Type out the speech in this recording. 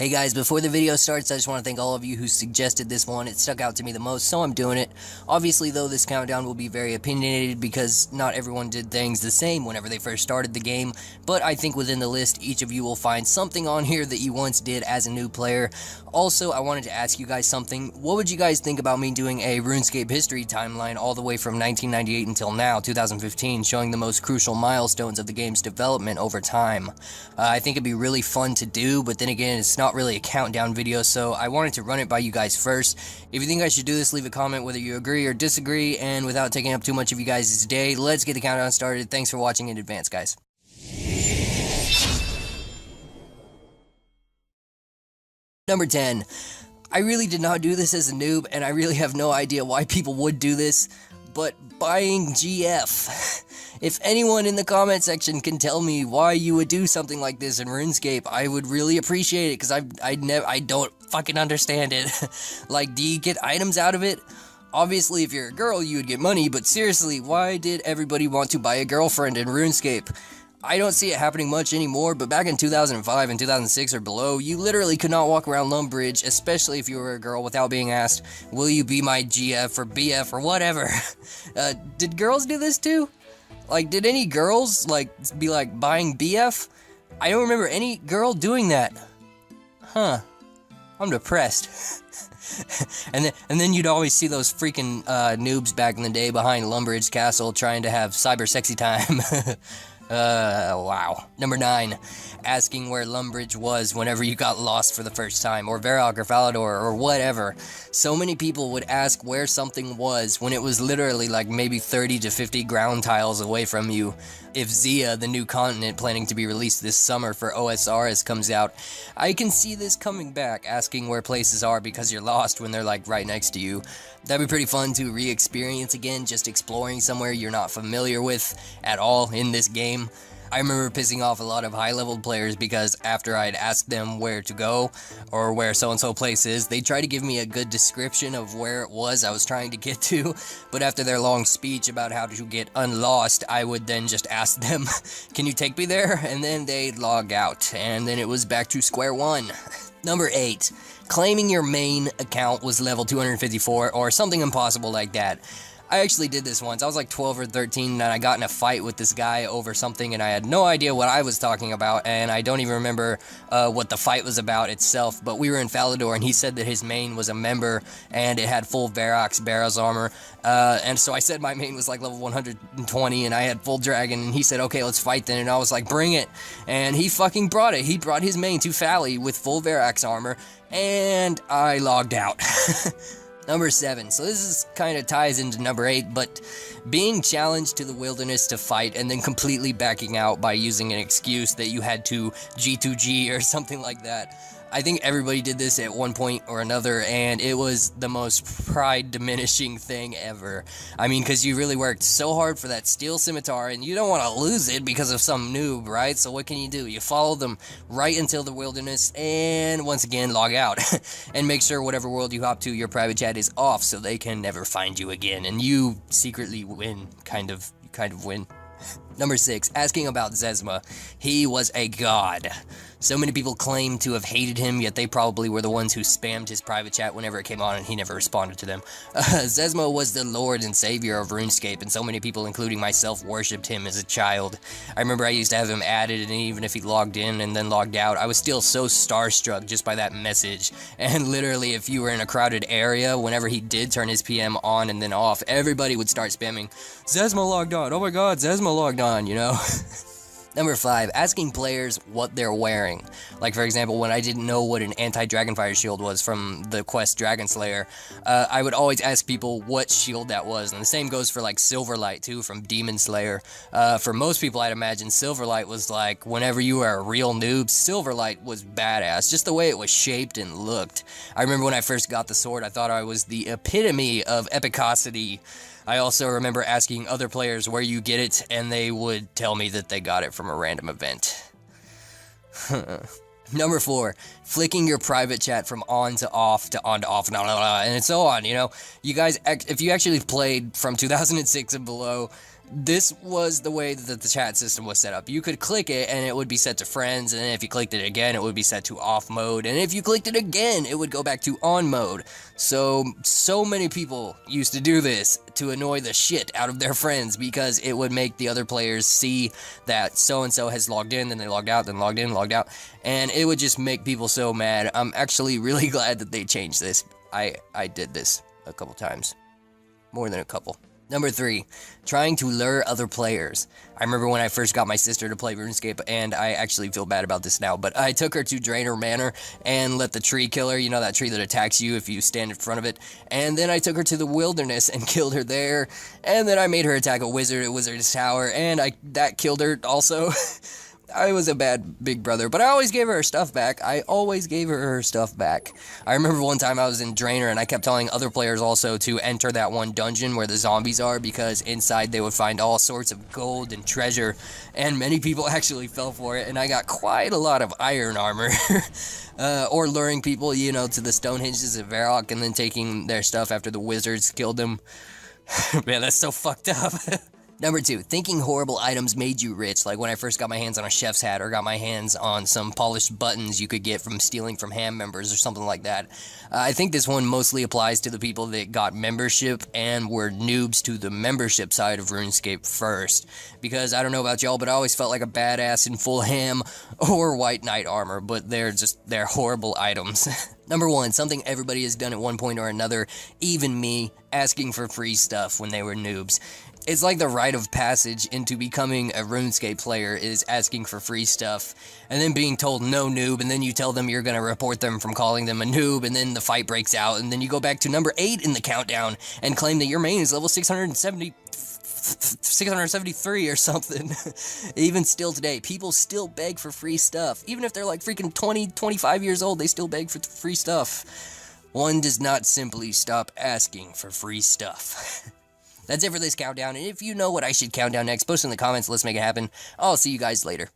Hey guys, before the video starts, I just want to thank all of you who suggested this one. It stuck out to me the most, so I'm doing it. Obviously, though, this countdown will be very opinionated because not everyone did things the same whenever they first started the game, but I think within the list, each of you will find something on here that you once did as a new player. Also, I wanted to ask you guys something. What would you guys think about me doing a RuneScape history timeline all the way from 1998 until now, 2015, showing the most crucial milestones of the game's development over time? I think it'd be really fun to do, but then again, it's not really a countdown video, so I wanted to run it by you guys first. If you think I should do this, leave a comment whether you agree or disagree, and without taking up too much of you guys' day, let's get the countdown started. Thanks for watching in advance, guys. Number 10. I really did not do this as a noob, and I really have no idea why people would do this, but buying GF. If anyone in the comment section can tell me why you would do something like this in RuneScape, I would really appreciate it, because I don't fucking understand it. Like, do you get items out of it? Obviously, if you're a girl, you would get money, but seriously, why did everybody want to buy a girlfriend in RuneScape? I don't see it happening much anymore, but back in 2005 and 2006 or below, you literally could not walk around Lumbridge, especially if you were a girl, without being asked, will you be my GF or BF or whatever? Did girls do this too? Like, did any girls, be buying BF? I don't remember any girl doing that. Huh. I'm depressed. and then you'd always see those freaking noobs back in the day behind Lumbridge Castle trying to have cyber sexy time. Wow. Number 9, asking where Lumbridge was whenever you got lost for the first time, or Varrock or Falador or whatever. So many people would ask where something was when it was literally like maybe 30 to 50 ground tiles away from you. If Zia, the new continent planning to be released this summer for OSRS, comes out, I can see this coming back, asking where places are because you're lost when they're like right next to you. That'd be pretty fun to re-experience again, just exploring somewhere you're not familiar with at all in this game. I remember pissing off a lot of high-level players because after I'd asked them where to go, or where so-and-so place is, they tried to give me a good description of where it was I was trying to get to, but after their long speech about how to get unlost, I would then just ask them, can you take me there? And then they'd log out, and then it was back to square one. Number 8. Claiming your main account was level 254, or something impossible like that. I actually did this once. I was like 12 or 13 and I got in a fight with this guy over something and I had no idea what I was talking about, and I don't even remember what the fight was about itself, but we were in Falador and he said that his main was a member and it had full Varrock's Barrow's armor, and so I said my main was like level 120 and I had full dragon, and he said, okay, let's fight then, and I was like, bring it, and he fucking brought it. He brought his main to Fally with full Varrock's armor, and I logged out. Number 7, so this is kind of ties into number 8, but being challenged to the wilderness to fight and then completely backing out by using an excuse that you had to G2G or something like that. I think everybody did this at one point or another, and it was the most pride-diminishing thing ever. I mean, because you really worked so hard for that steel scimitar, and you don't want to lose it because of some noob, right? So what can you do? You follow them right until the wilderness, and once again, log out. And make sure whatever world you hop to, your private chat is off so they can never find you again, and you secretly win, kind of win. Number 6, asking about Zezma. He was a god. So many people claim to have hated him, yet they probably were the ones who spammed his private chat whenever it came on and he never responded to them. Zezma was the lord and savior of RuneScape, and so many people, including myself, worshipped him as a child. I remember I used to have him added, and even if he logged in and then logged out, I was still so starstruck just by that message. And literally, if you were in a crowded area, whenever he did turn his PM on and then off, everybody would start spamming, Zezma logged on, oh my god, Zezma logged on, you know? Number 5, asking players what they're wearing. Like, for example, when I didn't know what an anti-Dragonfire shield was from the quest Dragon Slayer, I would always ask people what shield that was, and the same goes for, like, Silverlight, too, from Demon Slayer. For most people, I'd imagine Silverlight was, like, whenever you were a real noob, Silverlight was badass, just the way it was shaped and looked. I remember when I first got the sword, I thought I was the epitome of epicosity. I also remember asking other players where you get it, and they would tell me that they got it from a random event. Number 4, flicking your private chat from on to off to on to off, blah, blah, blah, and so on, you know. You guys, if you actually played from 2006 and below, This was the way that the chat system was set up. You could click it and it would be set to friends, and if you clicked it again, it would be set to off mode, and if you clicked it again, it would go back to on mode. So many people used to do this to annoy the shit out of their friends, because it would make the other players see that so-and-so has logged in, then they logged out, then logged in, logged out, and it would just make people so mad. I'm actually really glad that they changed this. I did this a couple times. More than a couple. Number 3, trying to lure other players. I remember when I first got my sister to play RuneScape, and I actually feel bad about this now, but I took her to Drainer Manor and let the tree kill her, you know, that tree that attacks you if you stand in front of it, and then I took her to the wilderness and killed her there, and then I made her attack a wizard at Wizard's Tower, and that killed her also. I was a bad big brother, but I always gave her stuff back. I remember one time I was in Drainer, and I kept telling other players also to enter that one dungeon where the zombies are, because inside they would find all sorts of gold and treasure, and many people actually fell for it, and I got quite a lot of iron armor. Or luring people, you know, to the Stonehenges of Varrock and then taking their stuff after the wizards killed them. Man, that's so fucked up. Number 2, thinking horrible items made you rich, like when I first got my hands on a chef's hat, or got my hands on some polished buttons you could get from stealing from ham members or something like that. I think this one mostly applies to the people that got membership and were noobs to the membership side of RuneScape first, because I don't know about y'all, but I always felt like a badass in full ham or white knight armor, but they're horrible items. Number 1, something everybody has done at one point or another, even me, asking for free stuff when they were noobs. It's like the rite of passage into becoming a RuneScape player is asking for free stuff, and then being told no noob, and then you tell them you're gonna report them from calling them a noob, and then the fight breaks out, and then you go back to number 8 in the countdown and claim that your main is level 673 or something. Even still today, people still beg for free stuff. Even if they're like freaking 20, 25 years old, they still beg for free stuff. One does not simply stop asking for free stuff. That's it for this countdown, and if you know what I should count down next, post in the comments, let's make it happen. I'll see you guys later.